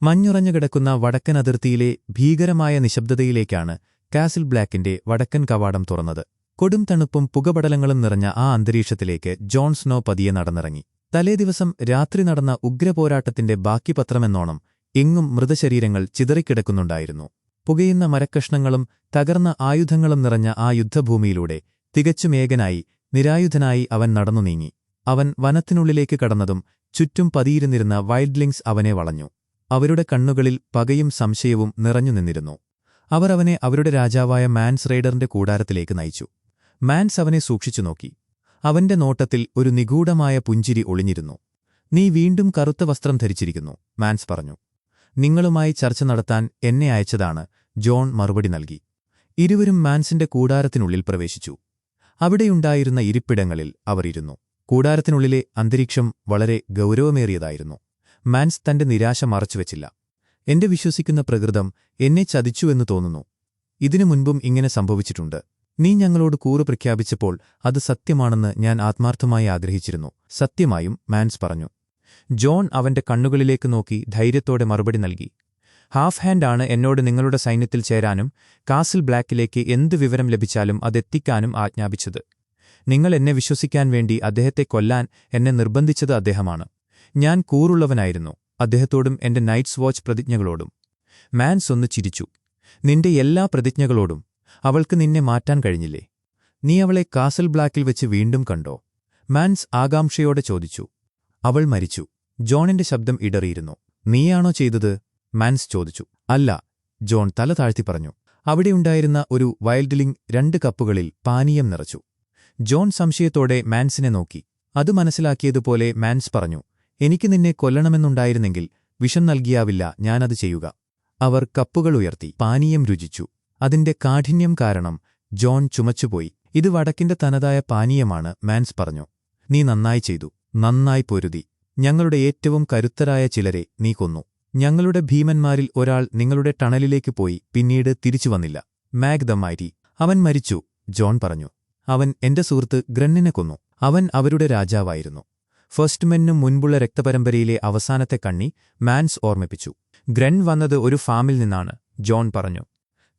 മഞ്ഞുറഞ്ഞു കിടക്കുന്ന വടക്കൻ അതിർത്തിയിലെ ഭീകരമായ നിശബ്ദതയിലേക്കാണ് കാസിൽ ബ്ലാക്കിന്റെ വടക്കൻ കവാടം തുറന്നത്. കൊടും തണുപ്പും പുകപടലങ്ങളും നിറഞ്ഞ ആ അന്തരീക്ഷത്തിലേക്ക് ജോൺ സ്നോ പതിയെ നടന്നിറങ്ങി. തലേദിവസം രാത്രി നടന്ന ഉഗ്രപോരാട്ടത്തിന്റെ ബാക്കി പത്രമെന്നോണം എങ്ങും മൃതശരീരങ്ങൾ ചിതറിക്കിടക്കുന്നുണ്ടായിരുന്നു. പുകയുന്ന മരക്കഷ്ണങ്ങളും തകർന്ന ആയുധങ്ങളും നിറഞ്ഞ ആ യുദ്ധഭൂമിയിലൂടെ തികച്ചും ഏകനായി, നിരായുധനായി അവൻ നടന്നു നീങ്ങി. അവൻ വനത്തിനുള്ളിലേക്ക് കടന്നതും ചുറ്റും പതിയിരുന്നിരുന്ന വൈൽഡ്ലിങ്സ് അവനെ വളഞ്ഞു. അവരുടെ കണ്ണുകളിൽ പകയും സംശയവും നിറഞ്ഞു നിന്നിരുന്നു. അവർ അവനെ അവരുടെ രാജാവായ മാൻസ് റൈഡറിന്റെ കൂടാരത്തിലേക്ക് നയിച്ചു. മാൻസ് അവനെ സൂക്ഷിച്ചു നോക്കി. അവന്റെ നോട്ടത്തിൽ ഒരു നിഗൂഢമായ പുഞ്ചിരി ഒളിഞ്ഞിരുന്നു. "നീ വീണ്ടും കറുത്ത വസ്ത്രം ധരിച്ചിരിക്കുന്നു," മാൻസ് പറഞ്ഞു. "നിങ്ങളുമായി ചർച്ച നടത്താൻ എന്നെ അയച്ചതാണ്," ജോൺ മറുപടി നൽകി. ഇരുവരും മാൻസിന്റെ കൂടാരത്തിനുള്ളിൽ പ്രവേശിച്ചു. അവിടെയുണ്ടായിരുന്ന ഇരിപ്പിടങ്ങളിൽ അവർ ഇരുന്നു. കൂടാരത്തിനുള്ളിലെ അന്തരീക്ഷം വളരെ ഗൗരവമേറിയതായിരുന്നു. മാൻസ് തന്റെ നിരാശ മറച്ചുവെച്ചില്ല. "എന്റെ വിശ്വസിക്കുന്ന പ്രകൃതം എന്നെ ചതിച്ചുവെന്നു തോന്നുന്നു. ഇതിനു മുൻപും ഇങ്ങനെ സംഭവിച്ചിട്ടുണ്ട്. നീ ഞങ്ങളോട് കൂറ് പ്രഖ്യാപിച്ചപ്പോൾ അത് സത്യമാണെന്ന് ഞാൻ ആത്മാർത്ഥമായി ആഗ്രഹിച്ചിരുന്നു." "സത്യമായും," മാൻസ് പറഞ്ഞു. ജോൺ അവന്റെ കണ്ണുകളിലേക്ക് നോക്കി ധൈര്യത്തോടെ മറുപടി നൽകി. "ഹാഫ് ഹാൻഡ് ആണ് എന്നോട് നിങ്ങളുടെ സൈന്യത്തിൽ ചേരാനും കാസിൽ ബ്ലാക്കിലേക്ക് എന്തു വിവരം ലഭിച്ചാലും അതെത്തിക്കാനും ആജ്ഞാപിച്ചത്. നിങ്ങൾ എന്നെ വിശ്വസിക്കാൻ വേണ്ടി അദ്ദേഹത്തെ കൊല്ലാൻ എന്നെ നിർബന്ധിച്ചത് അദ്ദേഹമാണ്. ഞാൻ കൂറുള്ളവനായിരുന്നു, അദ്ദേഹത്തോടും എന്റെ നൈറ്റ്സ് വാച്ച് പ്രതിജ്ഞകളോടും." മാൻസ് ഒന്ന് ചിരിച്ചു. "നിന്റെ എല്ലാ പ്രതിജ്ഞകളോടും? അവൾക്ക് നിന്നെ മാറ്റാൻ കഴിഞ്ഞില്ലേ? നീ അവളെ കാസൽ ബ്ലാക്കിൽ വെച്ച് വീണ്ടും കണ്ടോ?" മാൻസ് ആകാംക്ഷയോടെ ചോദിച്ചു. "അവൾ മരിച്ചു." ജോണിന്റെ ശബ്ദം ഇടറിയിരുന്നു. "നീയാണോ ചെയ്തത്?" മാൻസ് ചോദിച്ചു. "അല്ല," ജോൺ തല താഴ്ത്തി പറഞ്ഞു. അവിടെയുണ്ടായിരുന്ന ഒരു വൈൽഡ്ലിംഗ് 2 കപ്പുകളിൽ പാനീയം നിറച്ചു. ജോൺ സംശയത്തോടെ മാൻസിനെ നോക്കി. അത് മനസ്സിലാക്കിയതുപോലെ മാൻസ് പറഞ്ഞു, "എനിക്ക് നിന്നെ കൊല്ലണമെന്നുണ്ടായിരുന്നെങ്കിൽ വിഷം നൽകിയാവില്ല ഞാനത് ചെയ്യുക." അവർ കപ്പുകൾ ഉയർത്തി. പാനീയം രുചിച്ചു. അതിന്റെ കാഠിന്യം കാരണം ജോൺ ചുമച്ചുപോയി. "ഇത് വടക്കിന്റെ തനതായ പാനീയമാണ്," മാൻസ് പറഞ്ഞു. "നീ നന്നായി ചെയ്തു. നന്നായി പൊരുതി. ഞങ്ങളുടെ ഏറ്റവും കരുത്തരായ ചിലരെ നീ കൊന്നു. ഞങ്ങളുടെ ഭീമന്മാരിൽ ഒരാൾ നിങ്ങളുടെ ടണലിലേക്ക് പോയി പിന്നീട് തിരിച്ചു വന്നില്ല. മാഗ് ദ മൈറ്റി. അവൻ മരിച്ചു," ജോൺ പറഞ്ഞു. "അവൻ എന്റെ സുഹൃത്ത് ഗ്രന്നിനെ കൊന്നു. അവൻ അവരുടെ രാജാവായിരുന്നു." ഫസ്റ്റ്മെന്നും മുൻപുള്ള രക്തപരമ്പരയിലെ അവസാനത്തെ കണ്ണി മാൻസ് ഓർമ്മിപ്പിച്ചു. "ഗ്രൻ വന്നത് ഒരു ഫാമിൽ നിന്നാണ്," ജോൺ പറഞ്ഞു.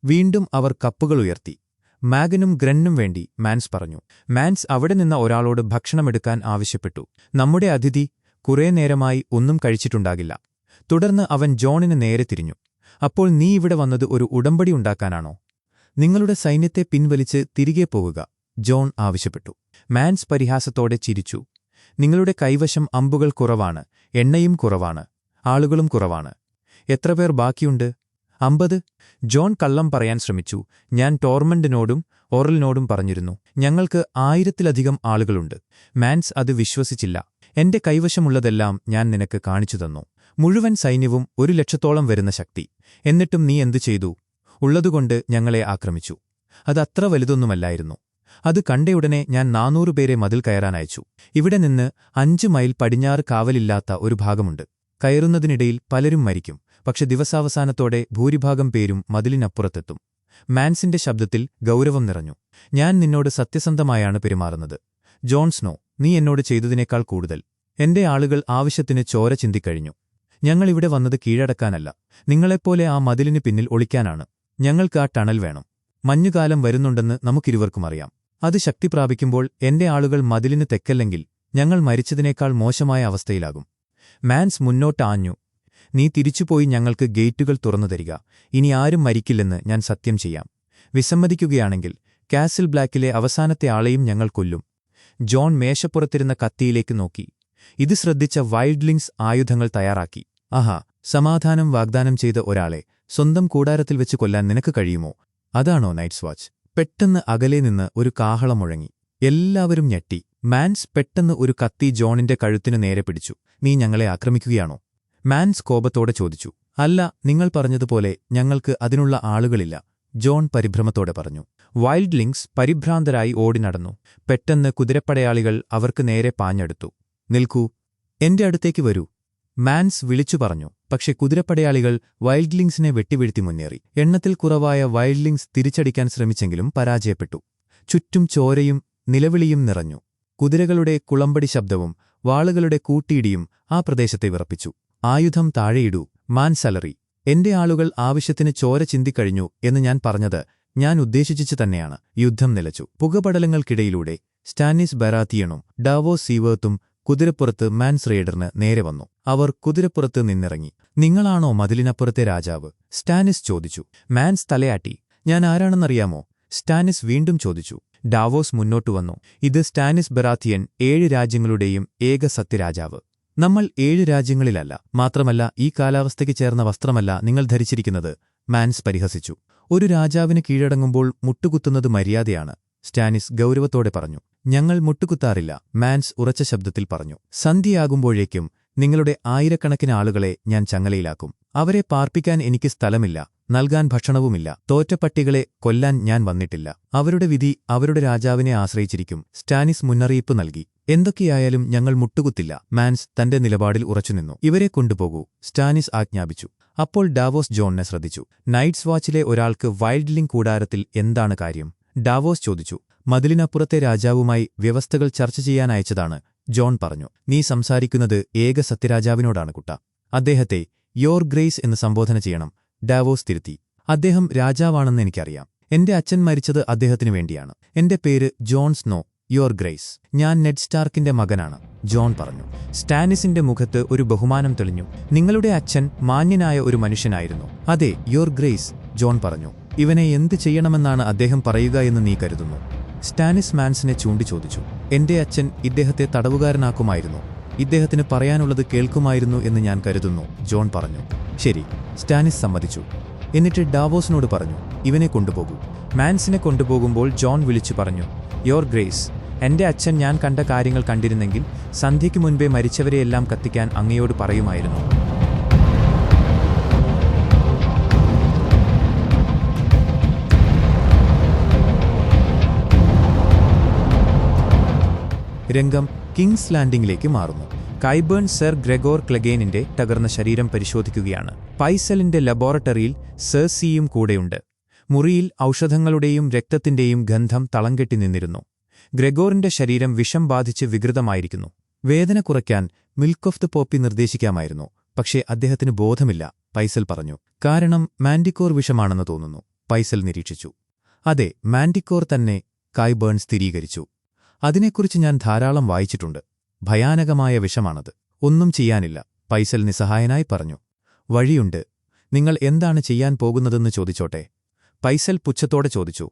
വീണ്ടും അവർ കപ്പുകൾ ഉയർത്തി. "മാഗനും ഗ്രന്നും വേണ്ടി," മാൻസ് പറഞ്ഞു. മാൻസ് അവിടെ നിന്ന ഒരാളോട് ഭക്ഷണമെടുക്കാൻ ആവശ്യപ്പെട്ടു. "നമ്മുടെ അതിഥി കുറേ നേരമായി ഒന്നും കഴിച്ചിട്ടുണ്ടാകില്ല." തുടർന്ന് അവൻ ജോണിന് നേരെ തിരിഞ്ഞു. "അപ്പോൾ നീ ഇവിടെ വന്നത് ഒരു ഉടമ്പടി ഉണ്ടാക്കാനാണോ? നിങ്ങളുടെ സൈന്യത്തെ പിൻവലിച്ച് തിരികെ പോകുക," ജോൺ ആവശ്യപ്പെട്ടു. മാൻസ് പരിഹാസത്തോടെ ചിരിച്ചു. "നിങ്ങളുടെ കൈവശം അമ്പുകൾ കുറവാണ്, എണ്ണയും കുറവാണ്, ആളുകളും കുറവാണ്. എത്ര പേർ ബാക്കിയുണ്ട്?" "50." ജോൺ കള്ളം പറയാൻ ശ്രമിച്ചു. "ഞാൻ ടോർമണ്ടിനോടും ഓറലിനോടും പറഞ്ഞിരുന്നു. ഞങ്ങൾക്ക് 1000-ലധികം ആളുകളുണ്ട്." മാൻസ് അത് വിശ്വസിച്ചില്ല. "എന്റെ കൈവശമുള്ളതെല്ലാം ഞാൻ നിനക്ക് കാണിച്ചു തന്നു. മുഴുവൻ സൈന്യവും 100,000-ഓളം വരുന്ന ശക്തി. എന്നിട്ടും നീ എന്തു ചെയ്തു? ഉള്ളതുകൊണ്ട് ഞങ്ങളെ ആക്രമിച്ചു. അത് അത്ര വലുതൊന്നുമല്ലായിരുന്നു. അത് കണ്ടയുടനെ ഞാൻ 400 പേരെ മതിൽ കയറാനയച്ചു. ഇവിടെ നിന്ന് 5 മൈൽ പടിഞ്ഞാറ് കാവലില്ലാത്ത ഒരു ഭാഗമുണ്ട്. കയറുന്നതിനിടയിൽ പലരും മരിക്കും, പക്ഷെ ദിവസാവസാനത്തോടെ ഭൂരിഭാഗം പേരും മതിലിനപ്പുറത്തെത്തും." മാൻസിന്റെ ശബ്ദത്തിൽ ഗൗരവം നിറഞ്ഞു. "ഞാൻ നിന്നോട് സത്യസന്ധമായാണ് പെരുമാറുന്നത്. ജോൺ സ്നോ, നീ എന്നോട് ചെയ്തതിനേക്കാൾ കൂടുതൽ. എന്റെ ആളുകൾ ആവശ്യത്തിന് ചോര ചിന്തിക്കഴിഞ്ഞു. ഞങ്ങളിവിടെ വന്നത് കീഴടക്കാനല്ല, നിങ്ങളെപ്പോലെ ആ മതിലിന് പിന്നിൽ ഒളിക്കാനാണ്. ഞങ്ങൾക്ക് ആ ടണൽ വേണം. മഞ്ഞുകാലം വരുന്നുണ്ടെന്ന് നമുക്കിരുവർക്കും അറിയാം. അത് ശക്തി പ്രാപിക്കുമ്പോൾ എന്റെ ആളുകൾ മതിലിന് തെക്കല്ലെങ്കിൽ ഞങ്ങൾ മരിച്ചതിനേക്കാൾ മോശമായ അവസ്ഥയിലാകും." മാൻസ് മുന്നോട്ട് ആഞ്ഞു. "നീ തിരിച്ചുപോയി ഞങ്ങൾക്ക് ഗേറ്റുകൾ തുറന്നു തരിക. ഇനി ആരും മരിക്കില്ലെന്ന് ഞാൻ സത്യം ചെയ്യാം. വിസമ്മതിക്കുകയാണെങ്കിൽ കാസിൽ ബ്ലാക്കിലെ അവസാനത്തെ ആളെയും ഞങ്ങൾ കൊല്ലും." ജോൺ മേശപ്പുറത്തിരുന്ന കത്തിയിലേക്ക് നോക്കി. ഇത് ശ്രദ്ധിച്ച വൈൽഡ്ലിങ്സ് ആയുധങ്ങൾ തയ്യാറാക്കി. "ആഹാ, സമാധാനം വാഗ്ദാനം ചെയ്ത ഒരാളെ സ്വന്തം കൂടാരത്തിൽ വെച്ച് കൊല്ലാൻ നിനക്ക് കഴിയുമോ? അതാണോ നൈറ്റ്സ് വാച്ച്?" പെട്ടെന്ന് അകലെ നിന്ന് ഒരു കാഹളം മുഴങ്ങി. എല്ലാവരും ഞെട്ടി. മാൻസ് പെട്ടെന്ന് ഒരു കത്തി ജോണിന്റെ കഴുത്തിനു നേരെ പിടിച്ചു. "നീ ഞങ്ങളെ ആക്രമിക്കുകയാണോ?" മാൻസ് കോപത്തോടെ ചോദിച്ചു. "അല്ല, നിങ്ങൾ പറഞ്ഞതുപോലെ ഞങ്ങൾക്ക് അതിനുള്ള ആളുകളില്ല," ജോൺ പരിഭ്രമത്തോടെ പറഞ്ഞു. വൈൽഡ്ലിങ്സ് പരിഭ്രാന്തരായി ഓടി നടന്നു. പെട്ടെന്ന് കുതിരപ്പടയാളികൾ അവർക്ക് നേരെ പാഞ്ഞെടുത്തു. "നിൽക്കൂ, എന്റെ അടുത്തേക്ക് വരൂ," മാൻസ് വിളിച്ചു പറഞ്ഞു. പക്ഷെ കുതിരപ്പടയാളികൾ വൈൽഡ്ലിങ്സിനെ വെട്ടിവീഴ്ത്തി മുന്നേറി. എണ്ണത്തിൽ കുറവായ വൈൽഡ്ലിങ്സ് തിരിച്ചടിക്കാൻ ശ്രമിച്ചെങ്കിലും പരാജയപ്പെട്ടു. ചുറ്റും ചോരയും നിലവിളിയും നിറഞ്ഞു. കുതിരകളുടെ കുളമ്പടി ശബ്ദവും വാളുകളുടെ കൂട്ടിയിടിയും ആ പ്രദേശത്തെ വിറപ്പിച്ചു. "ആയുധം താഴെയിടൂ," മാൻസലറി. എന്റെ ആളുകൾ ആവശ്യത്തിന് ചോര ചിന്തിക്കഴിഞ്ഞു എന്ന് ഞാൻ പറഞ്ഞത് ഞാൻ ഉദ്ദേശിച്ചു തന്നെയാണ്. യുദ്ധം നിലച്ചു. പുകപടലങ്ങൾക്കിടയിലൂടെ സ്റ്റാനിസ് ബറാത്തിയണും ഡാവോസ് സീവേർത്തും കുതിരപ്പുറത്ത് മാൻസ് റെയ്ഡറിന് നേരെ വന്നു. അവർ കുതിരപ്പുറത്ത് നിന്നിറങ്ങി. നിങ്ങളാണോ മതിലിനപ്പുറത്തെ രാജാവ്? സ്റ്റാനിസ് ചോദിച്ചു. മാൻസ് തലയാട്ടി. ഞാൻ ആരാണെന്നറിയാമോ? സ്റ്റാനിസ് വീണ്ടും ചോദിച്ചു. ഡാവോസ് മുന്നോട്ടു വന്നു. ഇത് സ്റ്റാനിസ് ബറാത്തിയൻ, 7 രാജ്യങ്ങളുടെയും ഏക സത്യരാജാവ്. നമ്മൾ 7 രാജ്യങ്ങളിലല്ല. മാത്രമല്ല ഈ കാലാവസ്ഥയ്ക്ക് ചേർന്ന വസ്ത്രമല്ല നിങ്ങൾ ധരിച്ചിരിക്കുന്നത്. മാൻസ് പരിഹസിച്ചു. ഒരു രാജാവിന് കീഴടങ്ങുമ്പോൾ മുട്ടുകുത്തുന്നത് മര്യാദയാണ്, സ്റ്റാനിസ് ഗൗരവത്തോടെ പറഞ്ഞു. ഞങ്ങൾ മുട്ടുകുത്താറില്ല, മാൻസ് ഉറച്ച ശബ്ദത്തിൽ പറഞ്ഞു. സന്ധ്യയാകുമ്പോഴേക്കും നിങ്ങളുടെ ആയിരക്കണക്കിന് ആളുകളെ ഞാൻ ചങ്ങലയിലാക്കും. അവരെ പാർപ്പിക്കാൻ എനിക്ക് സ്ഥലമില്ല, നൽകാൻ ഭക്ഷണവുമില്ല. തോറ്റ പട്ടികളെ കൊല്ലാൻ ഞാൻ വന്നിട്ടില്ല. അവരുടെ വിധി അവരുടെ രാജാവിനെ ആശ്രയിച്ചിരിക്കും. സ്റ്റാനിസ് മുന്നറിയിപ്പ് നൽകി. എന്തൊക്കെയായാലും ഞങ്ങൾ മുട്ടുകുത്തില്ല. മാൻസ് തന്റെ നിലപാടിൽ ഉറച്ചുനിന്നു. ഇവരെ കൊണ്ടുപോകൂ, സ്റ്റാനിസ് ആജ്ഞാപിച്ചു. അപ്പോൾ ഡാവോസ് ജോണിനെ ശ്രദ്ധിച്ചു. നൈറ്റ്സ് വാച്ചിലെ ഒരാൾക്ക് വൈൽഡ്ലിംഗ് കൂടാരത്തിൽ എന്താണ് കാര്യം? ഡാവോസ് ചോദിച്ചു. മതിലിനപ്പുറത്തെ രാജാവുമായി വ്യവസ്ഥകൾ ചർച്ച ചെയ്യാൻ അയച്ചതാണ്, ജോൺ പറഞ്ഞു. നീ സംസാരിക്കുന്നത് ഏക സത്യരാജാവിനോടാണ് കുട്ട. അദ്ദേഹത്തെ യോർ ഗ്രേസ് എന്ന് സംബോധന ചെയ്യണം, ഡാവോസ് തിരുത്തി. അദ്ദേഹം രാജാവാണെന്ന് എനിക്കറിയാം. എന്റെ അച്ഛൻ മരിച്ചത് അദ്ദേഹത്തിനു വേണ്ടിയാണ്. എന്റെ പേര് ജോൺ സ്നോ, യോർ ഗ്രേസ്. ഞാൻ നെഡ് സ്റ്റാർക്കിന്റെ മകനാണ്, ജോൺ പറഞ്ഞു. സ്റ്റാനിസിന്റെ മുഖത്ത് ഒരു ബഹുമാനം തെളിഞ്ഞു. നിങ്ങളുടെ അച്ഛൻ മാന്യനായ ഒരു മനുഷ്യനായിരുന്നു. അതെ, യോർ ഗ്രേസ്, ജോൺ പറഞ്ഞു. ഇവനെ എന്ത് ചെയ്യണമെന്നാണ് അദ്ദേഹം പറയുക എന്ന് നീ കരുതുന്നു? സ്റ്റാനിസ് മാൻസിനെ ചൂണ്ടിച്ചോദിച്ചു. എന്റെ അച്ഛൻ ഇദ്ദേഹത്തെ തടവുകാരനാക്കുമായിരുന്നു. ഇദ്ദേഹത്തിന് പറയാനുള്ളത് കേൾക്കുമായിരുന്നു എന്ന് ഞാൻ കരുതുന്നു, ജോൺ പറഞ്ഞു. ശരി, സ്റ്റാനിസ് സമ്മതിച്ചു. എന്നിട്ട് ഡാവോസിനോട് പറഞ്ഞു, ഇവനെ കൊണ്ടുപോകൂ. മാൻസിനെ കൊണ്ടുപോകുമ്പോൾ ജോൺ വിളിച്ചു പറഞ്ഞു, യോർ ഗ്രേസ്, എന്റെ അച്ഛൻ ഞാൻ കണ്ട കാര്യങ്ങൾ കണ്ടിരുന്നെങ്കിൽ സന്ധ്യയ്ക്ക് മുൻപേ മരിച്ചവരെയെല്ലാം കത്തിക്കാൻ അങ്ങയോട് പറയുമായിരുന്നു. രംഗം കിങ്സ് ലാൻഡിംഗിലേക്ക് മാറുന്നു. കൈബേൺ സർ ഗ്രെഗോർ ക്ലെഗേനിന്റെ തകർന്ന ശരീരം പരിശോധിക്കുകയാണ്. പൈസലിന്റെ ലബോറട്ടറിയിൽ സെർസിയും കൂടെയുണ്ട്. മുറിയിൽ ഔഷധങ്ങളുടെയും രക്തത്തിന്റെയും ഗന്ധം തളംകെട്ടി നിന്നിരുന്നു. ഗ്രെഗോറിന്റെ ശരീരം വിഷം ബാധിച്ച് വികൃതമായിരിക്കുന്നു. വേദന കുറയ്ക്കാൻ മിൽക്ക് ഓഫ് ദ പോപ്പി നിർദ്ദേശിക്കാമായിരുന്നു, പക്ഷേ അദ്ദേഹത്തിന് ബോധമില്ല, പൈസൽ പറഞ്ഞു. കാരണം മാൻഡിക്കോർ വിഷമാണെന്ന് തോന്നുന്നു, പൈസൽ നിരീക്ഷിച്ചു. അതെ, മാൻഡിക്കോർ തന്നെ, കൈബേൺ സ്ഥിരീകരിച്ചു. അതിനെക്കുറിച്ച് ഞാൻ ധാരാളം വായിച്ചിട്ടുണ്ട്. ഭയാനകമായ വിഷമാണത്. ഒന്നും ചെയ്യാനില്ല, പൈസൽ നിസ്സഹായനായി പറഞ്ഞു. വഴിയുണ്ട്. നിങ്ങൾ എന്താണ് ചെയ്യാൻ പോകുന്നതെന്ന് ചോദിച്ചോട്ടെ? പൈസൽ പുച്ഛത്തോടെ ചോദിച്ചു.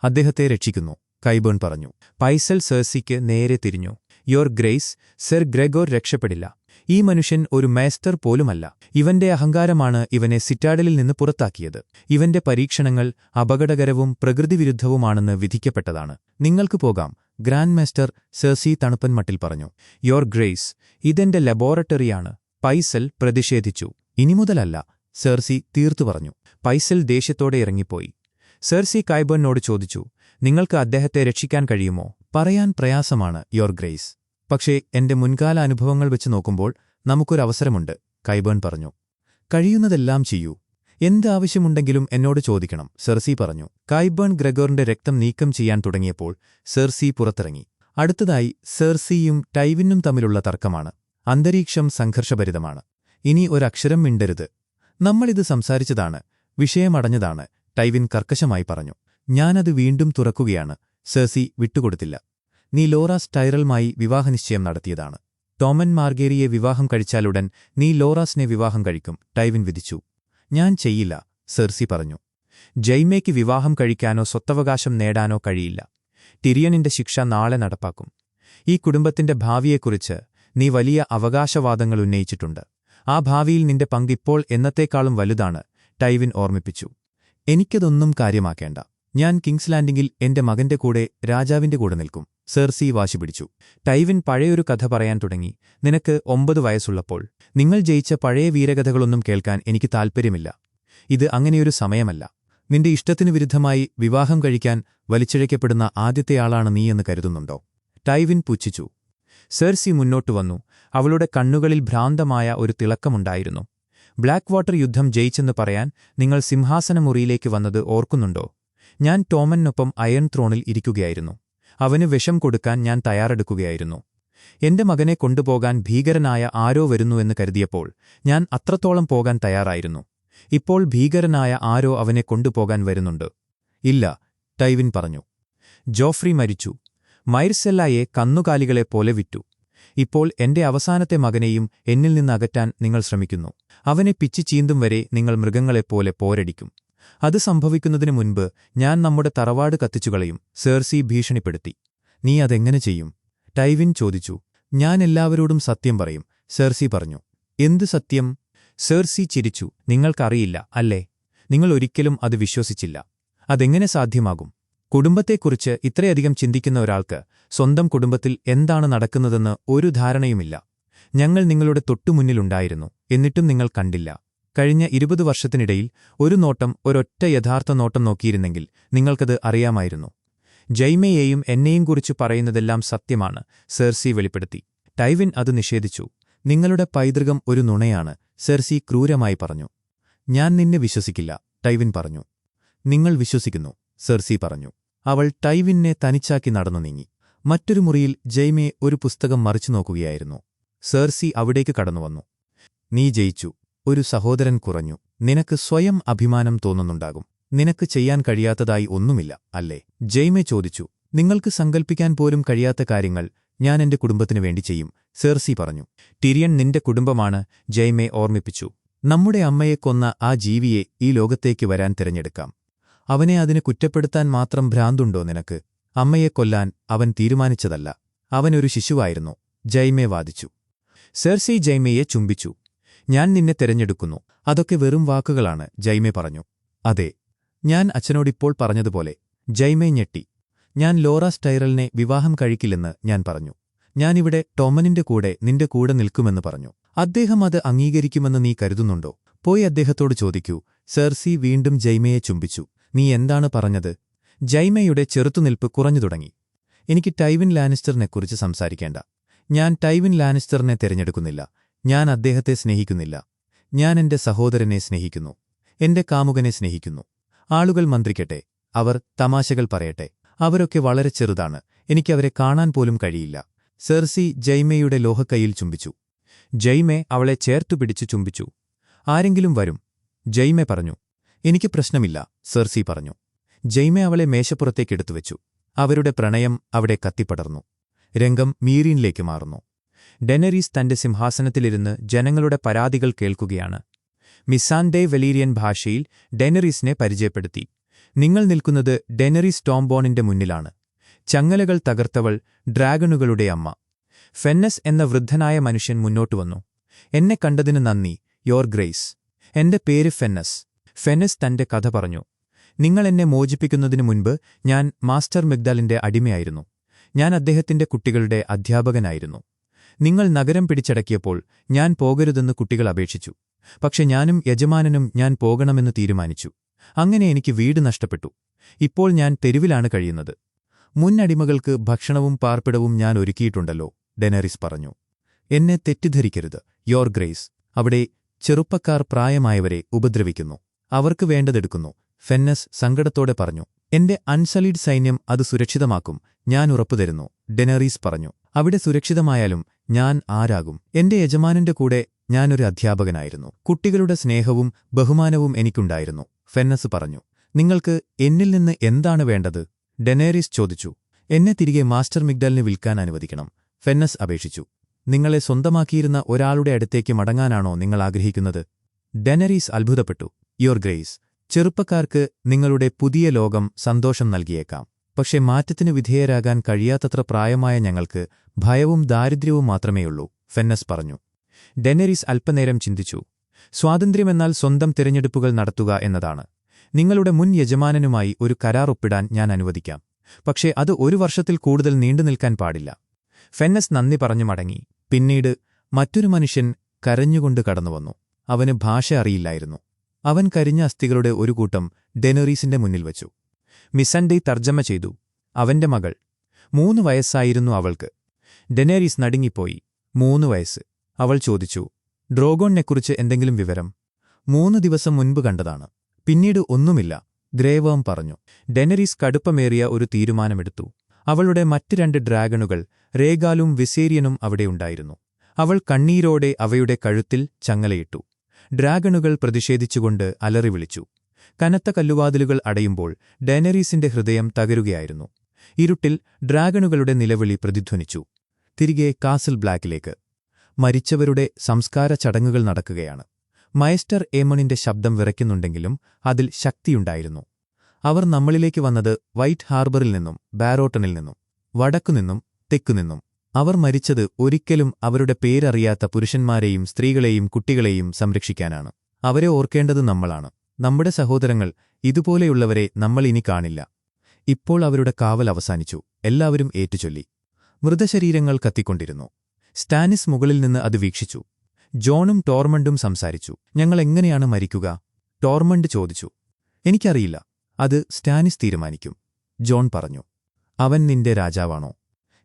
അദ്ദേഹത്തെ രക്ഷിക്കുന്നു, കൈബേൺ പറഞ്ഞു. പൈസൽ സെർസിക്ക് നേരെ തിരിഞ്ഞു. യോർ ഗ്രേസ്, സർ ഗ്രെഗോർ രക്ഷപ്പെടില്ല. ഈ മനുഷ്യൻ ഒരു മേസ്റ്റർ പോലുമല്ല. ഇവന്റെ അഹങ്കാരമാണ് ഇവനെ സിറ്റാഡലിൽ നിന്ന് പുറത്താക്കിയത്. ഇവന്റെ പരീക്ഷണങ്ങൾ അപകടകരവും പ്രകൃതിവിരുദ്ധവുമാണെന്ന് വിധിക്കപ്പെട്ടതാണ്. നിങ്ങൾക്ക് പോകാം, ഗ്രാൻഡ് മാസ്റ്റർ, സെർസി തണുപ്പൻ മട്ടിൽ പറഞ്ഞു. യോർ ഗ്രേസ്, ഇതെന്റെ ലബോറട്ടറിയാണ്, പൈസൽ പ്രതിഷേധിച്ചു. ഇനി മുതലല്ല, സെർസി തീർത്തു പറഞ്ഞു. പൈസൽ ദേഷ്യത്തോടെ ഇറങ്ങിപ്പോയി. സെർസി കൈബേണിനോട് ചോദിച്ചു, നിങ്ങൾക്ക് അദ്ദേഹത്തെ രക്ഷിക്കാൻ കഴിയുമോ? പറയാൻ പ്രയാസമാണ്, യോർ ഗ്രേസ്. പക്ഷേ എന്റെ മുൻകാല അനുഭവങ്ങൾ വെച്ച് നോക്കുമ്പോൾ നമുക്കൊരവസരമുണ്ട്, കൈബേൺ പറഞ്ഞു. കഴിയുന്നതെല്ലാം ചെയ്യൂ. എന്ത് ആവശ്യമുണ്ടെങ്കിലും എന്നോട് ചോദിക്കണം, സെർസി പറഞ്ഞു. കൈബേൺ ഗ്രെഗോറിന്റെ രക്തം നീക്കം ചെയ്യാൻ തുടങ്ങിയപ്പോൾ സെർസി പുറത്തിറങ്ങി. അടുത്തതായി സെർസിയും ടൈവിനും തമ്മിലുള്ള തർക്കമാണ്. അന്തരീക്ഷം സംഘർഷഭരിതമാണ്. ഇനി ഒരക്ഷരം മിണ്ടരുത്. നമ്മളിത് സംസാരിച്ചതാണ്, വിഷയമടഞ്ഞതാണ്, ടൈവിൻ കർക്കശമായി പറഞ്ഞു. ഞാനത് വീണ്ടും തുറക്കുകയാണ്. സെർസി വിട്ടുകൊടുത്തില്ല. നീ ലോറ സ്റ്റൈറലുമായി വിവാഹനിശ്ചയം നടത്തിയതാണ്. ടോമൻ മാർഗേരിയെ വിവാഹം കഴിച്ചാലുടൻ നീ ലോറാസിനെ വിവാഹം കഴിക്കും, ടൈവിൻ വിധിച്ചു. ഞാൻ ചെയ്യില്ല, സെർസി പറഞ്ഞു. ജൈമയ്ക്ക് വിവാഹം കഴിക്കാനോ സ്വത്തവകാശം നേടാനോ കഴിയില്ല. ടിരിയനിന്റെ ശിക്ഷ നാളെ നടപ്പാക്കും. ഈ കുടുംബത്തിന്റെ ഭാവിയെക്കുറിച്ച് നീ വലിയ അവകാശവാദങ്ങൾ ഉന്നയിച്ചിട്ടുണ്ട്. ആ ഭാവിയിൽ നിന്റെ പങ്കിപ്പോൾ എന്നത്തേക്കാളും വലുതാണ്, ടൈവിൻ ഓർമ്മിപ്പിച്ചു. എനിക്കതൊന്നും കാര്യമാക്കേണ്ട. ഞാൻ കിങ്സ് ലാൻഡിംഗിൽ എന്റെ മകന്റെ കൂടെ രാജാവിന്റെ കൂടെ നിൽക്കും, സെർസി വാശിപിടിച്ചു. ടൈവിൻ പഴയൊരു കഥ പറയാൻ തുടങ്ങി. നിനക്ക് 9 വയസ്സുള്ളപ്പോൾ നിങ്ങൾ ജയിച്ച പഴയ വീരകഥകളൊന്നും കേൾക്കാൻ എനിക്ക് താൽപ്പര്യമില്ല. ഇത് അങ്ങനെയൊരു സമയമല്ല. നിന്റെ ഇഷ്ടത്തിനു വിരുദ്ധമായി വിവാഹം കഴിക്കാൻ വലിച്ചിഴയ്ക്കപ്പെടുന്ന ആദ്യത്തെയാളാണ് നീയെന്ന് കരുതുന്നുണ്ടോ? ടൈവിൻ പുച്ഛിച്ചു. സെർസി മുന്നോട്ടു വന്നു. അവളുടെ കണ്ണുകളിൽ ഭ്രാന്തമായ ഒരു തിളക്കമുണ്ടായിരുന്നു. ബ്ലാക്ക് വാട്ടർ യുദ്ധം ജയിച്ചെന്ന് പറയാൻ നിങ്ങൾ സിംഹാസനമുറിയിലേക്ക് വന്നത് ഓർക്കുന്നുണ്ടോ? ഞാൻ ടോമനൊപ്പം അയൺ ത്രോണിൽ ഇരിക്കുകയായിരുന്നു. അവന് വിഷം കൊടുക്കാൻ ഞാൻ തയ്യാറെടുക്കുകയായിരുന്നു. എന്റെ മകനെ കൊണ്ടുപോകാൻ ഭീകരനായ ആരോ വരുന്നുവെന്ന് കരുതിയപ്പോൾ ഞാൻ അത്രത്തോളം പോകാൻ തയ്യാറായിരുന്നു. ഇപ്പോൾ ഭീകരനായ ആരോ അവനെ കൊണ്ടുപോകാൻ വരുന്നുണ്ട്. ഇല്ല, ടൈവിൻ പറഞ്ഞു. ജോഫ്രി മരിച്ചു. മൈർസെല്ലായെ കന്നുകാലികളെപ്പോലെ വിറ്റു. ഇപ്പോൾ എന്റെ അവസാനത്തെ മകനെയും എന്നിൽ നിന്ന് അകറ്റാൻ നിങ്ങൾ ശ്രമിക്കുന്നു. അവനെ പിച്ചി ചീന്തും വരെ നിങ്ങൾ മൃഗങ്ങളെപ്പോലെ പോരടിക്കും. അത് സംഭവിക്കുന്നതിനു മുൻപ് ഞാൻ നമ്മുടെ തറവാട് കത്തിച്ചുകളയും, സെർസി ഭീഷണിപ്പെടുത്തി. നീ അതെങ്ങനെ ചെയ്യും? ടൈവിൻ ചോദിച്ചു. ഞാൻ എല്ലാവരോടും സത്യം പറയും, സെർസി പറഞ്ഞു. എന്തു സത്യം? സെർസി ചിരിച്ചു. നിങ്ങൾക്കറിയില്ല, അല്ലേ? നിങ്ങൾ ഒരിക്കലും അത് വിശ്വസിച്ചില്ല. അതെങ്ങനെ സാധ്യമാകും? കുടുംബത്തെക്കുറിച്ച് ഇത്രയധികം ചിന്തിക്കുന്ന ഒരാൾക്ക് സ്വന്തം കുടുംബത്തിൽ എന്താണ് നടക്കുന്നതെന്ന് ഒരു ധാരണയുമില്ല. ഞങ്ങൾ നിങ്ങളുടെ തൊട്ടുമുന്നിലുണ്ടായിരുന്നു, എന്നിട്ടും നിങ്ങൾ കണ്ടില്ല. കഴിഞ്ഞ 20 വർഷത്തിനിടയിൽ ഒരു നോട്ടം, ഒരൊറ്റ യഥാർത്ഥ നോട്ടം നോക്കിയിരുന്നെങ്കിൽ നിങ്ങൾക്കത് അറിയാമായിരുന്നു. ജൈമയെയും എന്നെയും കുറിച്ച് പറയുന്നതെല്ലാം സത്യമാണ്, സെർസി വെളിപ്പെടുത്തി. ടൈവിൻ അത് നിഷേധിച്ചു. നിങ്ങളുടെ പൈതൃകം ഒരു നുണയാണ്, സെർസി ക്രൂരമായി പറഞ്ഞു. ഞാൻ നിന്നെ വിശ്വസിക്കില്ല, ടൈവിൻ പറഞ്ഞു. നിങ്ങൾ വിശ്വസിക്കുന്നു, സെർസി പറഞ്ഞു. അവൾ ടൈവിനെ തനിച്ചാക്കി നടന്നു നീങ്ങി. മറ്റൊരു മുറിയിൽ ജൈമെ ഒരു പുസ്തകം മറിച്ചു നോക്കുകയായിരുന്നു. സെർസി അവിടേക്ക് കടന്നുവന്നു. നീ ജയിച്ചു. ഒരു സഹോദരൻ കുറഞ്ഞു. നിനക്ക് സ്വയം അഭിമാനം തോന്നുന്നുണ്ടാകും. നിനക്ക് ചെയ്യാൻ കഴിയാത്തതായി ഒന്നുമില്ല, അല്ലേ? ജൈമെ ചോദിച്ചു. നിങ്ങൾക്ക് സങ്കൽപ്പിക്കാൻ പോലും കഴിയാത്ത കാര്യങ്ങൾ ഞാൻ എന്റെ കുടുംബത്തിനു വേണ്ടി ചെയ്യും, സെർസി പറഞ്ഞു. ടിരിയൻ നിന്റെ കുടുംബമാണ്, ജൈമെ ഓർമ്മിപ്പിച്ചു. നമ്മുടെ അമ്മയെ കൊന്ന ആ ജീവിയെ ഈ ലോകത്തേക്ക് വരാൻ തിരഞ്ഞെടുക്കാം. അവനെ അതിന് കുറ്റപ്പെടുത്താൻ മാത്രം ഭ്രാന്തുണ്ടോ നിനക്ക്? അമ്മയെ കൊല്ലാൻ അവൻ തീരുമാനിച്ചതല്ല. അവനൊരു ശിശുവായിരുന്നു, ജൈമെ വാദിച്ചു. സെർസി ജൈമയെ ചുംബിച്ചു. ഞാൻ നിന്നെ തിരഞ്ഞെടുക്കുന്നു. അതൊക്കെ വെറും വാക്കുകളാണ്, ജൈമെ പറഞ്ഞു. അതെ, ഞാൻ അച്ഛനോടിപ്പോൾ പറഞ്ഞതുപോലെ. ജൈമെ ഞെട്ടി. ഞാൻ ലോറ സ്റ്റൈറലിനെ വിവാഹം കഴിക്കില്ലെന്ന് ഞാൻ പറഞ്ഞു. ഞാനിവിടെ ടോമനിന്റെ കൂടെ നിന്റെ കൂടെ നിൽക്കുമെന്ന് പറഞ്ഞു. അദ്ദേഹം അത് അംഗീകരിക്കുമെന്ന് നീ കരുതുന്നുണ്ടോ? പോയി അദ്ദേഹത്തോട് ചോദിക്കൂ. സെർസി വീണ്ടും ജൈമയെ ചുംബിച്ചു. നീ എന്താണ് പറഞ്ഞത്? ജൈമയുടെ ചെറുത്തുനിൽപ്പ് കുറഞ്ഞു തുടങ്ങി. എനിക്ക് ടൈവിൻ ലാനിസ്റ്ററിനെക്കുറിച്ച് സംസാരിക്കേണ്ട. ഞാൻ ടൈവിൻ ലാനിസ്റ്ററിനെ തിരഞ്ഞെടുക്കുന്നില്ല. ഞാൻ അദ്ദേഹത്തെ സ്നേഹിക്കുന്നില്ല. ഞാൻ എന്റെ സഹോദരനെ സ്നേഹിക്കുന്നു. എന്റെ കാമുകനെ സ്നേഹിക്കുന്നു. ആളുകൾ മന്ത്രിക്കട്ടെ, അവർ തമാശകൾ പറയട്ടെ. അവരൊക്കെ വളരെ ചെറുതാണ്. എനിക്കവരെ കാണാൻ പോലും കഴിയില്ല. സെർസി ജൈമയുടെ ലോഹക്കൈയിൽ ചുംബിച്ചു. ജൈമെ അവളെ ചേർത്തുപിടിച്ചു ചുംബിച്ചു. ആരെങ്കിലും വരും, ജൈമെ പറഞ്ഞു. എനിക്ക് പ്രശ്നമില്ല, സെർസി പറഞ്ഞു. ജൈമെ അവളെ മേശപ്പുറത്തേക്കെടുത്തുവെച്ചു. അവരുടെ പ്രണയം അവിടെ കത്തിപ്പടർന്നു. രംഗം മീരീനിലേക്ക് മാറുന്നു. ഡെനറീസ് തന്റെ സിംഹാസനത്തിലിരുന്ന് ജനങ്ങളുടെ പരാതികൾ കേൾക്കുകയാണ്. മിസാൻഡെ വലീരിയൻ ഭാഷയിൽ ഡെനറീസിനെ പരിചയപ്പെടുത്തി. നിങ്ങൾ നിൽക്കുന്നത് ഡെനറീസ് ടോംബോണിന്റെ മുന്നിലാണ്. ചങ്ങലകൾ തകർത്തവൾ, ഡ്രാഗണുകളുടെ അമ്മ. ഫെന്നസ് എന്ന വൃദ്ധനായ മനുഷ്യൻ മുന്നോട്ടുവന്നു. എന്നെ കണ്ടതിന് നന്ദി, യോർ ഗ്രേസ്. എന്റെ പേര് ഫെന്നസ്. ഫെന്നസ് തന്റെ കഥ പറഞ്ഞു. നിങ്ങൾ എന്നെ മോചിപ്പിക്കുന്നതിനു മുൻപ് ഞാൻ മാസ്റ്റർ മിഗ്ദാലിന്റെ അടിമയായിരുന്നു. ഞാൻ അദ്ദേഹത്തിന്റെ കുട്ടികളുടെ അധ്യാപകനായിരുന്നു. നിങ്ങൾ നഗരം പിടിച്ചടക്കിയപ്പോൾ ഞാൻ പോകരുതെന്ന് കുട്ടികൾ അപേക്ഷിച്ചു. പക്ഷെ ഞാനും യജമാനനും ഞാൻ പോകണമെന്ന് തീരുമാനിച്ചു. അങ്ങനെ എനിക്ക് വീട് നഷ്ടപ്പെട്ടു. ഇപ്പോൾ ഞാൻ തെരുവിലാണ് കഴിയുന്നത്. മുൻ അടിമകൾക്ക് ഭക്ഷണവും പാർപ്പിടവും ഞാൻ ഒരുക്കിയിട്ടുണ്ടല്ലോ, ഡെനറിസ് പറഞ്ഞു. എന്നെ തെറ്റിദ്ധരിക്കരുത്, യോർ ഗ്രേസ്. അവിടെ ചെറുപ്പക്കാർ പ്രായമായവരെ ഉപദ്രവിക്കുന്നു. അവർക്ക് വേണ്ടതെടുക്കുന്നു, ഫെന്നസ് സങ്കടത്തോടെ പറഞ്ഞു. എന്റെ അൺസലീഡ് സൈന്യം അത് സുരക്ഷിതമാക്കും, ഞാൻ ഉറപ്പുതരുന്നു, ഡെനറീസ് പറഞ്ഞു. അവിടെ സുരക്ഷിതമായാലും ഞാൻ ആരാകും? എന്റെ യജമാനന്റെ കൂടെ ഞാനൊരു അധ്യാപകനായിരുന്നു. കുട്ടികളുടെ സ്നേഹവും ബഹുമാനവും എനിക്കുണ്ടായിരുന്നു, ഫെന്നസ് പറഞ്ഞു. നിങ്ങൾക്ക് എന്നിൽ നിന്ന് എന്താണ് വേണ്ടത്? ഡെനേറിസ് ചോദിച്ചു. എന്നെ തിരികെ മാസ്റ്റർ മിഗ്ഡലിന് വിൽക്കാൻ അനുവദിക്കണം, ഫെന്നസ് അപേക്ഷിച്ചു. നിങ്ങളെ സ്വന്തമാക്കിയിരുന്ന ഒരാളുടെ അടുത്തേക്ക് മടങ്ങാനാണോ നിങ്ങൾ ആഗ്രഹിക്കുന്നത്? ഡെനറീസ് അത്ഭുതപ്പെട്ടു. യോർ ഗ്രേസ്, ചെറുപ്പക്കാർക്ക് നിങ്ങളുടെ പുതിയ ലോകം സന്തോഷം നൽകിയേക്കാം. പക്ഷെ മാറ്റത്തിനു വിധേയരാകാൻ കഴിയാത്തത്ര പ്രായമായ ഞങ്ങൾക്ക് ഭയവും ദാരിദ്ര്യവും മാത്രമേയുള്ളൂ, ഫെന്നസ് പറഞ്ഞു. ഡെനറീസ് അല്പനേരം ചിന്തിച്ചു. സ്വാതന്ത്ര്യമെന്നാൽ സ്വന്തം തിരഞ്ഞെടുപ്പുകൾ നടത്തുക എന്നതാണ്. നിങ്ങളുടെ മുൻ യജമാനനുമായി ഒരു കരാർ ഒപ്പിടാൻ ഞാൻ അനുവദിക്കാം. പക്ഷേ അത് 1 വർഷത്തിൽ കൂടുതൽ നീണ്ടുനിൽക്കാൻ പാടില്ല. ഫെന്നസ് നന്ദി പറഞ്ഞു മടങ്ങി. പിന്നീട് മറ്റൊരു മനുഷ്യൻ കരഞ്ഞുകൊണ്ട് കടന്നുവന്നു. അവന് ഭാഷ അറിയില്ലായിരുന്നു. അവൻ കരിഞ്ഞ അസ്ഥികളുടെ ഒരു കൂട്ടം ഡെനറീസിന്റെ മുന്നിൽ വച്ചു. മിസൻഡെ തർജ്ജമ ചെയ്തു. അവന്റെ മകൾ. 3 വയസ്സായിരുന്നു അവൾക്ക്. ഡെനേരീസ് നടുങ്ങിപ്പോയി. 3 വയസ്സ്. അവൾ ചോദിച്ചു, ഡ്രോഗോണിനെക്കുറിച്ച് എന്തെങ്കിലും വിവരം? 3 ദിവസം മുൻപ് കണ്ടതാണ്. പിന്നീട് ഒന്നുമില്ല, ഗ്രേവം പറഞ്ഞു. ഡെനറീസ് കടുപ്പമേറിയ ഒരു തീരുമാനമെടുത്തു. അവളുടെ മറ്റ് 2 ഡ്രാഗണുകൾ രേഗാലും വിസേരിയനും അവിടെയുണ്ടായിരുന്നു. അവൾ കണ്ണീരോടെ അവയുടെ കഴുത്തിൽ ചങ്ങലയിട്ടു. ഡ്രാഗണുകൾ പ്രതിഷേധിച്ചുകൊണ്ട് അലറി വിളിച്ചു. കനത്ത കല്ലുവാതിലുകൾ അടയുമ്പോൾ ഡേനരീസിന്റെ ഹൃദയം തകരുകയായിരുന്നു. ഇരുട്ടിൽ ഡ്രാഗണുകളുടെ നിലവിളി പ്രതിധ്വനിച്ചു. തിരികെ കാസിൽ ബ്ലാക്കിലേക്ക്. മരിച്ചവരുടെ സംസ്കാര ചടങ്ങുകൾ നടക്കുകയാണ്. മയസ്റ്റർ ഏമണിന്റെ ശബ്ദം വിറയ്ക്കുന്നുണ്ടെങ്കിലും അതിൽ ശക്തിയുണ്ടായിരുന്നു. അവർ നമ്മളിലേക്ക് വന്നത് വൈറ്റ് ഹാർബറിൽ നിന്നും, ബാരോട്ടണിൽ നിന്നും, വടക്കുനിന്നും തെക്കുനിന്നും. അവർ മരിച്ചത് ഒരിക്കലും അവരുടെ പേരറിയാത്ത പുരുഷന്മാരെയും സ്ത്രീകളെയും കുട്ടികളെയും സംരക്ഷിക്കാനാണ്. അവരെ ഓർക്കേണ്ടത് നമ്മളാണ്. നമ്മുടെ സഹോദരങ്ങൾ. ഇതുപോലെയുള്ളവരെ നമ്മൾ ഇനി കാണില്ല. ഇപ്പോൾ അവരുടെ കാവൽ അവസാനിച്ചു. എല്ലാവരും ഏറ്റുചൊല്ലി. മൃതശരീരങ്ങൾ കത്തിക്കൊണ്ടിരുന്നു. സ്റ്റാനിസ് മുകളിൽ നിന്ന് അത് വീക്ഷിച്ചു. ജോണും ടോർമണ്ടും സംസാരിച്ചു. ഞങ്ങൾ എങ്ങനെയാണ് മരിക്കുക? ടോർമണ്ട് ചോദിച്ചു. എനിക്കറിയില്ല. അത് സ്റ്റാനിസ് തീരുമാനിക്കും, ജോൺ പറഞ്ഞു. അവൻ നിന്റെ രാജാവാണോ?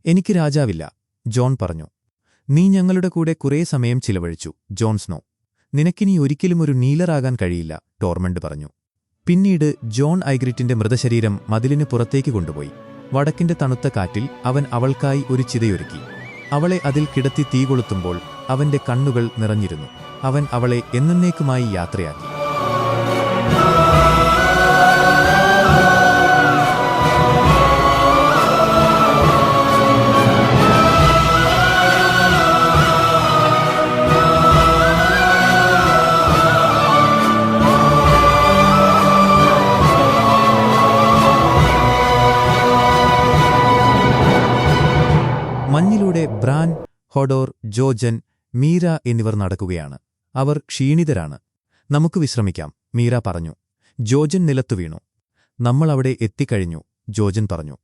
എനിക്ക് രാജാവില്ല, ജോൺ പറഞ്ഞു. നീ ഞങ്ങളുടെ കൂടെ കുറേ സമയം ചിലവഴിച്ചു, ജോൺ സ്നോ. നിനക്കിനി ഒരിക്കലും ഒരു നീലറാകാൻ കഴിയില്ല, ടോർമണ്ട് പറഞ്ഞു. പിന്നീട് ജോൺ ഐഗ്രിറ്റിന്റെ മൃതശരീരം മതിലിന് പുറത്തേക്ക് കൊണ്ടുപോയി. വടക്കിന്റെ തണുത്ത കാറ്റിൽ അവൻ അവൾക്കായി ഒരു ചിതയൊരുക്കി. അവളെ അതിൽ കിടത്തി തീ കൊളുത്തുമ്പോൾ അവന്റെ കണ്ണുകൾ നിറഞ്ഞിരുന്നു. അവൻ അവളെ എന്നേക്കുമായി യാത്രയാക്കി. മഞ്ഞിലൂടെ ബ്രാൻ, ഹൊഡോർ, ജോജൻ, മീര എന്നിവർ നടക്കുകയാണ്. അവർ ക്ഷീണിതരാണ്. നമുക്ക് വിശ്രമിക്കാം, മീര പറഞ്ഞു. ജോജൻ നിലത്തു വീണു. നമ്മൾ അവിടെ എത്തിക്കഴിഞ്ഞു, ജോജൻ പറഞ്ഞു.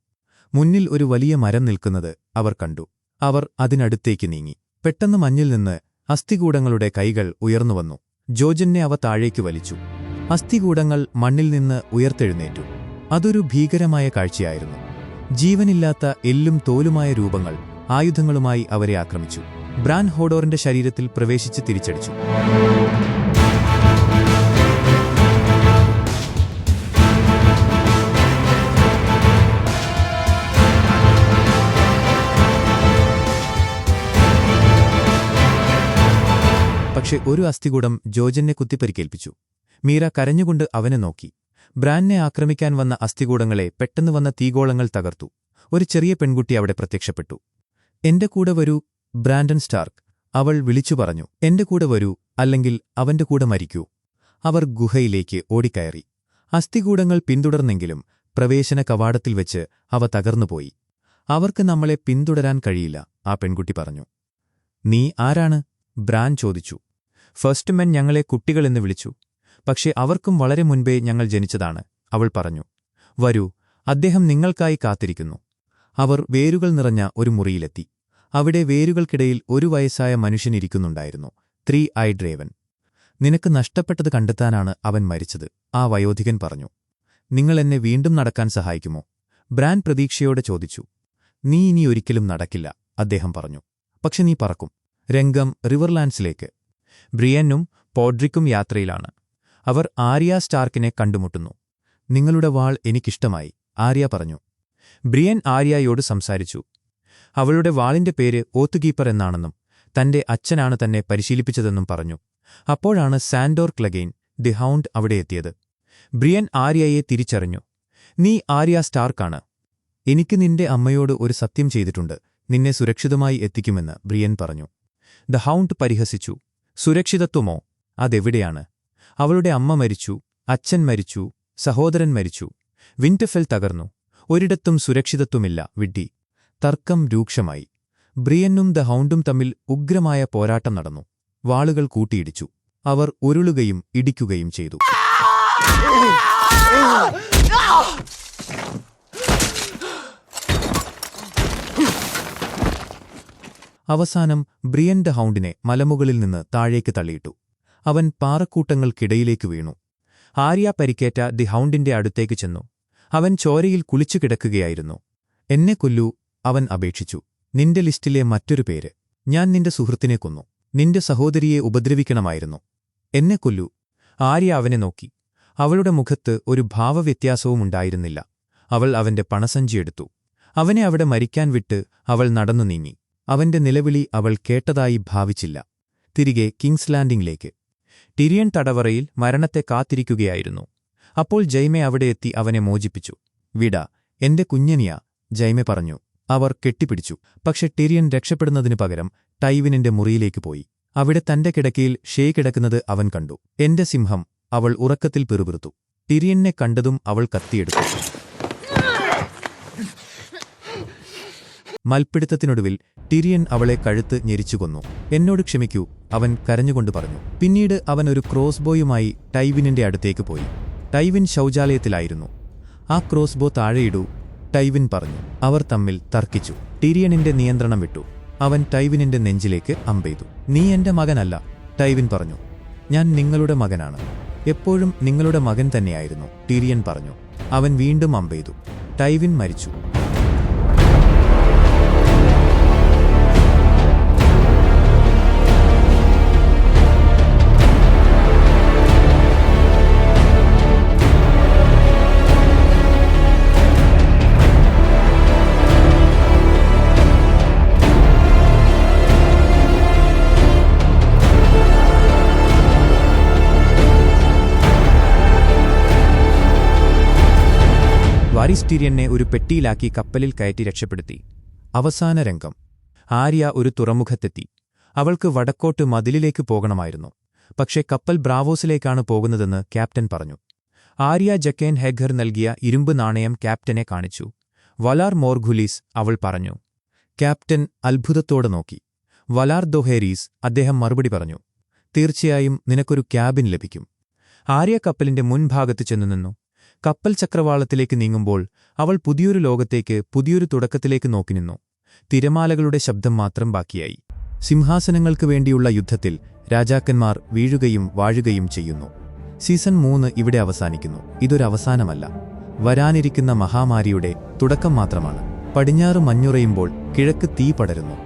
മുന്നിൽ ഒരു വലിയ മരം നിൽക്കുന്നത് അവർ കണ്ടു. അവർ അതിനടുത്തേക്ക് നീങ്ങി. പെട്ടെന്ന് മഞ്ഞിൽ നിന്ന് അസ്ഥികൂടങ്ങളുടെ കൈകൾ ഉയർന്നുവന്നു. ജോജനെ അവ താഴേക്ക് വലിച്ചു. അസ്ഥികൂടങ്ങൾ മണ്ണിൽ നിന്ന് ഉയർത്തെഴുന്നേറ്റു. അതൊരു ഭീകരമായ കാഴ്ചയായിരുന്നു. ജീവനില്ലാത്ത എല്ലും തോലുമായ രൂപങ്ങൾ ആയുധങ്ങളുമായി അവരെ ആക്രമിച്ചു. ബ്രാൻ ഹോഡോറിന്റെ ശരീരത്തിൽ പ്രവേശിച്ച് തിരിച്ചടിച്ചു. പക്ഷെ ഒരു അസ്ഥികൂടം ജോജനെ കുത്തിപ്പരിക്കേൽപ്പിച്ചു. മീര കരഞ്ഞുകൊണ്ട് അവനെ നോക്കി. ബ്രാനെ ആക്രമിക്കാൻ വന്ന അസ്ഥികൂടങ്ങളെ പെട്ടെന്ന് വന്ന തീഗോളങ്ങൾ തകർത്തു. ഒരു ചെറിയ പെൺകുട്ടി അവിടെ പ്രത്യക്ഷപ്പെട്ടു. എന്റെ കൂടെ വരൂ, ബ്രാൻഡൻ സ്റ്റാർക്ക്, അവൾ വിളിച്ചു പറഞ്ഞു. എന്റെ കൂടെ വരൂ, അല്ലെങ്കിൽ അവന്റെ കൂടെ മരിക്കൂ. അവർ ഗുഹയിലേക്ക് ഓടിക്കയറി. അസ്ഥികൂടങ്ങൾ പിന്തുടർന്നെങ്കിലും പ്രവേശന കവാടത്തിൽ വെച്ച് അവ തകർന്നുപോയി. അവർക്ക് നമ്മളെ പിന്തുടരാൻ കഴിയില്ല, ആ പെൺകുട്ടി പറഞ്ഞു. നീ ആരാണ്? ബ്രാൻ ചോദിച്ചു. ഫസ്റ്റ് മെൻ ഞങ്ങളെ കുട്ടികളെന്ന് വിളിച്ചു. പക്ഷേ അവർക്കും വളരെ മുൻപേ ഞങ്ങൾ ജനിച്ചതാണ്, അവൾ പറഞ്ഞു. വരൂ, അദ്ദേഹം നിങ്ങൾക്കായി കാത്തിരിക്കുന്നു. അവർ വേരുകൾ നിറഞ്ഞ ഒരു മുറിയിലെത്തി. അവിടെ വേരുകൾക്കിടയിൽ ഒരു വയസ്സായ മനുഷ്യനിരിക്കുന്നുണ്ടായിരുന്നു, 3-eyed raven. നിനക്ക് നഷ്ടപ്പെട്ടത് കണ്ടെത്താനാണ് അവൻ മരിച്ചത്, ആ വയോധികൻ പറഞ്ഞു. നിങ്ങൾ എന്നെ വീണ്ടും നടക്കാൻ സഹായിക്കുമോ? ബ്രാൻ പ്രതീക്ഷയോടെ ചോദിച്ചു. നീ ഇനി ഒരിക്കലും നടക്കില്ല, അദ്ദേഹം പറഞ്ഞു. പക്ഷെ നീ പറക്കും. രംഗം റിവർലാൻഡ്സിലേക്ക്. ബ്രിയനും പോഡ്രിക്കും യാത്രയിലാണ്. അവർ ആര്യ സ്റ്റാർക്കിനെ കണ്ടുമുട്ടുന്നു. നിങ്ങളുടെ വാൾ എനിക്കിഷ്ടമായി, ആര്യ പറഞ്ഞു. ബ്രിയൻ ആര്യയോട് സംസാരിച്ചു. അവളുടെ വാളിന്റെ പേര് ഓത്തുകീപ്പർ എന്നാണെന്നും തന്റെ അച്ഛനാണ് തന്നെ പരിശീലിപ്പിച്ചതെന്നും പറഞ്ഞു. അപ്പോഴാണ് സാൻഡോർ ക്ലഗെയിൻ, ദി ഹൗണ്ട്, അവിടെ എത്തിയത്. ബ്രിയൻ ആര്യയെ തിരിച്ചറിഞ്ഞു. നീ ആര്യ സ്റ്റാർക്കാണ്. എനിക്ക് നിന്റെ അമ്മയോട് ഒരു സത്യം ചെയ്തിട്ടുണ്ട്, നിന്നെ സുരക്ഷിതമായി എത്തിക്കുമെന്ന് ബ്രിയൻ പറഞ്ഞു. ദ ഹൗണ്ട് പരിഹസിച്ചു. സുരക്ഷിതത്വമോ? അതെവിടെയാണ്? അവളുടെ അമ്മ മരിച്ചു, അച്ഛൻ മരിച്ചു, സഹോദരൻ മരിച്ചു. വിന്റർഫെൽ തകർന്നു. ഒരിടത്തും സുരക്ഷിതത്വമില്ല, വിഡ്ഢി. തർക്കം രൂക്ഷമായി. ബ്രിയനും ദ ഹൗണ്ടും തമ്മിൽ ഉഗ്രമായ പോരാട്ടം നടന്നു. വാളുകൾ കൂട്ടിയിടിച്ചു. അവർ ഉരുളുകയും ഇടിക്കുകയും ചെയ്തു. അവസാനം ബ്രിയൻ ദ ഹൗണ്ടിനെ മലമുകളിൽ നിന്ന് താഴേക്ക് തള്ളിയിട്ടു. അവൻ പാറക്കൂട്ടങ്ങൾക്കിടയിലേക്ക് വീണു. ആര്യ പരിക്കേറ്റ ദി ഹൗണ്ടിന്റെ അടുത്തേക്ക് ചെന്നു. അവൻ ചോരയിൽ കുളിച്ചു കിടക്കുകയായിരുന്നു. എന്നെ കൊല്ലൂ, അവൻ അപേക്ഷിച്ചു. നിന്റെ ലിസ്റ്റിലെ മറ്റൊരു പേര്. ഞാൻ നിന്റെ സുഹൃത്തിനെ കൊന്നു. നിന്റെ സഹോദരിയെ ഉപദ്രവിക്കണമായിരുന്നു. എന്നെ കൊല്ലൂ. ആര്യ അവനെ നോക്കി. അവളുടെ മുഖത്ത് ഒരു ഭാവവ്യത്യാസവുമുണ്ടായിരുന്നില്ല. അവൾ അവന്റെ പണസഞ്ചിയെടുത്തു. അവനെ അവിടെ മരിക്കാൻ വിട്ട് അവൾ നടന്നു നീങ്ങി. അവന്റെ നിലവിളി അവൾ കേട്ടതായി ഭാവിച്ചില്ല. തിരികെ കിങ്സ് ലാൻഡിംഗിലേക്ക്. ടിരിയൻ തടവറയിൽ മരണത്തെ കാത്തിരിക്കുകയായിരുന്നു. അപ്പോൾ ജൈമെ അവിടെ എത്തി അവനെ മോചിപ്പിച്ചു. വിടാ, എന്റെ കുഞ്ഞനിയാ, ജൈമെ പറഞ്ഞു. അവർ കെട്ടിപ്പിടിച്ചു. പക്ഷെ ടിരിയൻ രക്ഷപ്പെടുന്നതിനു പകരം ടൈവിനിന്റെ മുറിയിലേക്ക് പോയി. അവിടെ തന്റെ കിടക്കയിൽ ഷേ കിടക്കുന്നത് അവൻ കണ്ടു. എന്റെ സിംഹം, അവൾ ഉറക്കത്തിൽ പിറുപിറുത്തു. ടിരിയനെ കണ്ടതും അവൾ കത്തിയെടുത്തു. മൽപ്പിടുത്തത്തിനൊടുവിൽ ടിരിയൻ അവളെ കഴുത്ത് ഞെരിച്ചുകൊന്നു. എന്നോട് ക്ഷമിക്കൂ, അവൻ കരഞ്ഞുകൊണ്ട് പറഞ്ഞു. പിന്നീട് അവൻ ഒരു ക്രോസ്ബോയുമായി ടൈവിനിന്റെ അടുത്തേക്ക് പോയി. ടൈവിൻ ശൗചാലയത്തിലായിരുന്നു. ആ ക്രോസ്ബോ താഴെയിടൂ, ടൈവിൻ പറഞ്ഞു. അവർ തമ്മിൽ തർക്കിച്ചു. ടിരിയനിന്റെ നിയന്ത്രണം വിട്ടു. അവൻ ടൈവിനിന്റെ നെഞ്ചിലേക്ക് അമ്പെയ്തു. നീ എന്റെ മകനല്ല, ടൈവിൻ പറഞ്ഞു. ഞാൻ നിങ്ങളുടെ മകനാണ്, എപ്പോഴും നിങ്ങളുടെ മകൻ തന്നെയായിരുന്നു, ടിരിയൻ പറഞ്ഞു. അവൻ വീണ്ടും അമ്പെയ്തു. ടൈവിൻ മരിച്ചു. വാരിസ് ടിരിയനെ ഒരു പെട്ടിയിലാക്കി കപ്പലിൽ കയറ്റി രക്ഷപ്പെടുത്തി. അവസാന രംഗം. ആര്യ ഒരു തുറമുഖത്തെത്തി. അവൾക്ക് വടക്കോട്ട് മതിലിലേക്ക് പോകണമായിരുന്നു. പക്ഷേ കപ്പൽ ബ്രാവോസിലേക്കാണ് പോകുന്നതെന്ന് ക്യാപ്റ്റൻ പറഞ്ഞു. ആര്യ ജക്കേൻ ഹെഗ്ഗർ നൽകിയ ഇരുമ്പ് നാണയം ക്യാപ്റ്റനെ കാണിച്ചു. വലാർ മോർഘുലീസ്, അവൾ പറഞ്ഞു. ക്യാപ്റ്റൻ അത്ഭുതത്തോടെ നോക്കി. വലാർ ദൊഹേരീസ്, അദ്ദേഹം മറുപടി പറഞ്ഞു. തീർച്ചയായും നിനക്കൊരു ക്യാബിൻ ലഭിക്കും. ആര്യ കപ്പലിന്റെ മുൻഭാഗത്ത് ചെന്നു നിന്നു. കപ്പൽ ചക്രവാളത്തിലേക്ക് നീങ്ങുമ്പോൾ അവൾ പുതിയൊരു ലോകത്തേക്ക്, പുതിയൊരു തുടക്കത്തിലേക്ക് നോക്കി നിന്നു. തിരമാലകളുടെ ശബ്ദം മാത്രം ബാക്കിയായി. സിംഹാസനങ്ങൾക്ക് വേണ്ടിയുള്ള യുദ്ധത്തിൽ രാജാക്കന്മാർ വീഴുകയും വാഴുകയും ചെയ്യുന്നു. സീസൺ 3 ഇവിടെ അവസാനിക്കുന്നു. ഇതൊരവസാനമല്ല, വരാനിരിക്കുന്ന മഹാമാരിയുടെ തുടക്കം മാത്രമാണ്. പടിഞ്ഞാറ് മഞ്ഞുറയുമ്പോൾ കിഴക്ക് തീ പടരുന്നു.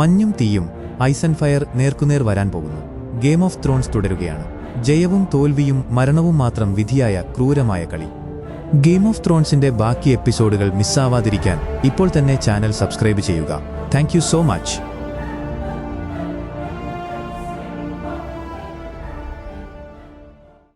മഞ്ഞും തീയും, ഐസ് ആൻഡ് ഫയർ നേർക്കുനേർ വരാൻ പോകുന്നു. ഗെയിം ഓഫ് ത്രോൺസ് തുടരുകയാണ്. ജയവും തോൽവിയും മരണവും മാത്രം വിധിയായ ക്രൂരമായ കളി. ഗെയിം ഓഫ് ത്രോൺസിന്റെ ബാക്കി എപ്പിസോഡുകൾ മിസ്സാവാതിരിക്കാൻ ഇപ്പോൾ തന്നെ ചാനൽ സബ്സ്ക്രൈബ് ചെയ്യുക. Thank you so much.